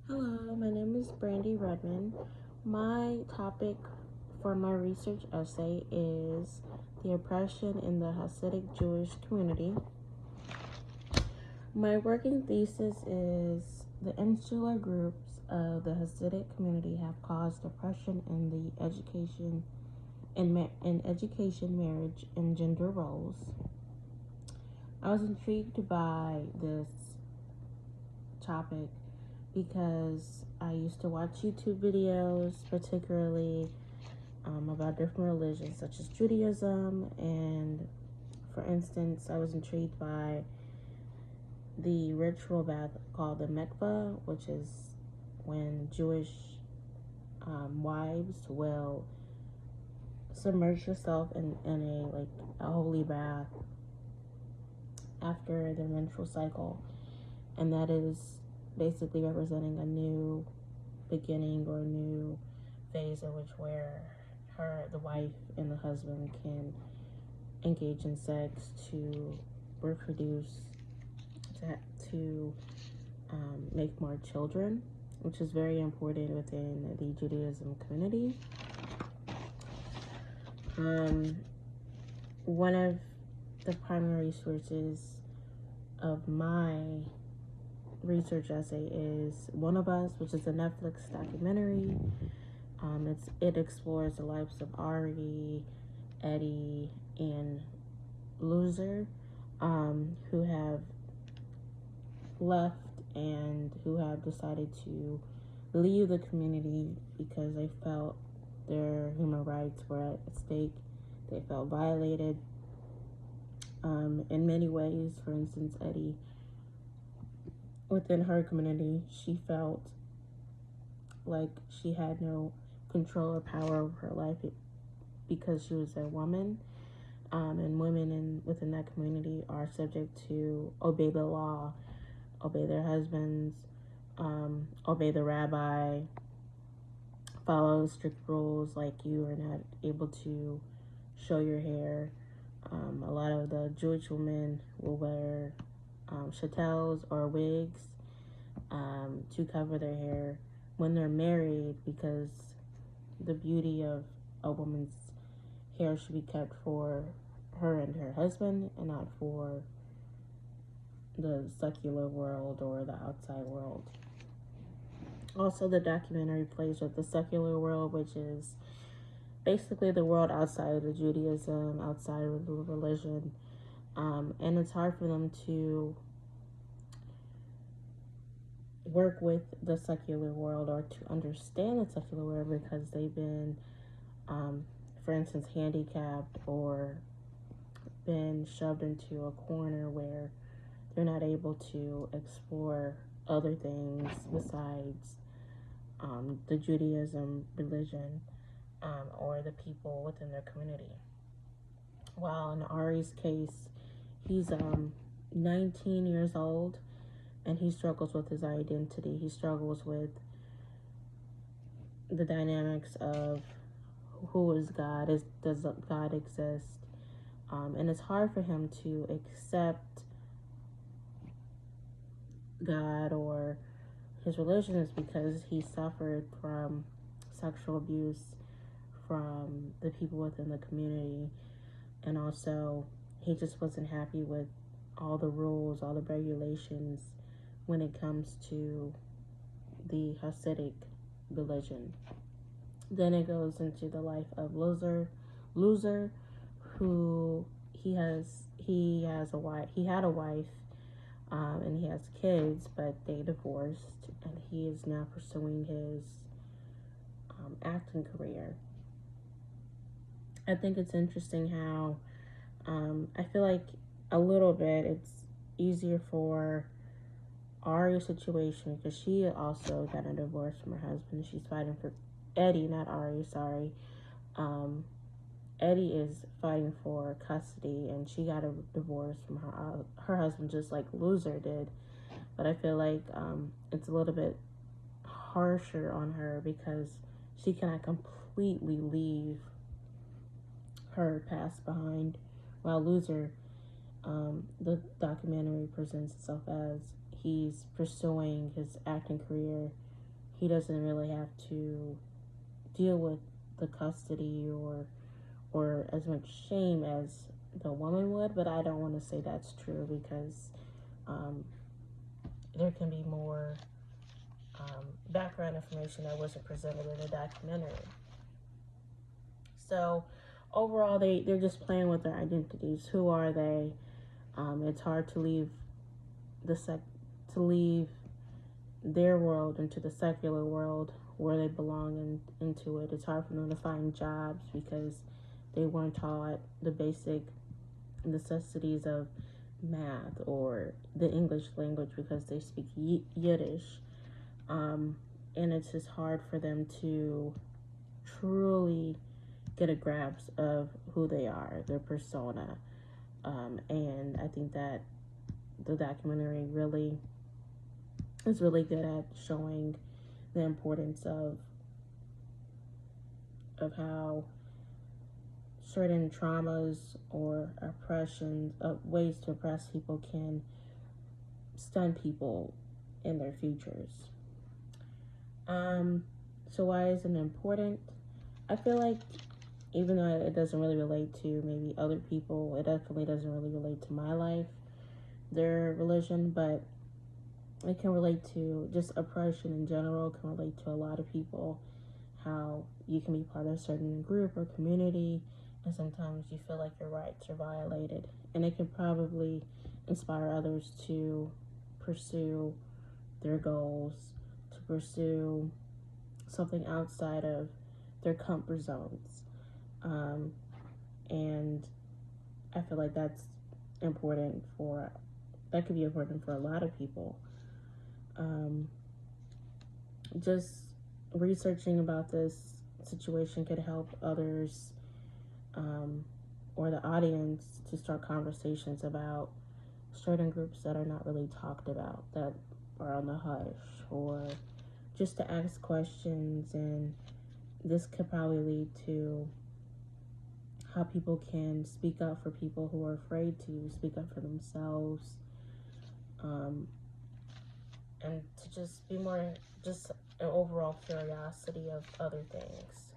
Hello, my name is Brandy Redmond. My topic for my research essay is the oppression in the Hasidic Jewish community. My working thesis is the insular groups of the Hasidic community have caused oppression in the education, marriage, and gender roles. I was intrigued by this topic because I used to watch YouTube videos, particularly about different religions such as Judaism. And for instance, I was intrigued by the ritual bath called the mikvah, which is when Jewish wives will submerge yourself in a holy bath after their menstrual cycle, and that is basically representing a new beginning or a new phase in which where the wife and the husband can engage in sex to reproduce, to make more children, which is very important within the Judaism community. One of the primary sources of my research essay is One of Us, which is a Netflix documentary. It explores the lives of Ari, Eddie, and Loser, who have left and who have decided to leave the community because they felt their human rights were at stake. They felt violated in many ways. For instance, Eddie, within her community, she felt like she had no control or power over her life because she was a woman. And women within that community are subject to obey the law, obey their husbands, obey the rabbi, follow strict rules, like you are not able to show your hair. A lot of the Jewish women will wear chatels or wigs to cover their hair when they're married, because the beauty of a woman's hair should be kept for her and her husband and not for the secular world or the outside world. Also, the documentary plays with the secular world, which is basically the world outside of the Judaism, outside of the religion. And it's hard for them to work with the secular world or to understand the secular world because they've been, for instance, handicapped or been shoved into a corner where they're not able to explore other things besides the Judaism religion or the people within their community. While in Ari's case, he's 19 years old and he struggles with his identity. He struggles with the dynamics of who is God, does God exist? And it's hard for him to accept God or his religion is because he suffered from sexual abuse from the people within the community, and also he just wasn't happy with all the rules, all the regulations when it comes to the Hasidic religion. Then it goes into the life of Loser, who he has a wife. He had a wife, and he has kids, but they divorced, and he is now pursuing his acting career. I think it's interesting how I feel like a little bit it's easier for Ari's situation because she also got a divorce from her husband. She's fighting for Eddie, not Ari, sorry. Eddie is fighting for custody, and she got a divorce from her husband, just like Loser did. But I feel like it's a little bit harsher on her because she cannot completely leave her past behind, while Loser, the documentary presents itself as he's pursuing his acting career he doesn't really have to deal with the custody or as much shame as the woman would. But I don't want to say that's true, because there can be more background information that wasn't presented in the documentary. So overall, they're just playing with their identities. Who are they? It's hard to leave their world into the secular world where they belong into it. It's hard for them to find jobs because they weren't taught the basic necessities of math or the English language because they speak Yiddish. And it's just hard for them to truly get a grasp of who they are, their persona. And I think that the documentary is really good at showing the importance of how certain traumas or oppressions, ways to oppress people, can stun people in their futures. So why is it important? I feel like even though it doesn't really relate to maybe other people, it definitely doesn't really relate to my life, their religion, but it can relate to just oppression in general. It can relate to a lot of people, how you can be part of a certain group or community, and sometimes you feel like your rights are violated. And it can probably inspire others to pursue their goals, to pursue something outside of their comfort zones. And I feel like that could be important for a lot of people. Just researching about this situation could help others, or the audience, to start conversations about certain groups that are not really talked about, that are on the hush, or just to ask questions. And this could probably lead to how people can speak up for people who are afraid to speak up for themselves, and to just be more just an overall curiosity of other things.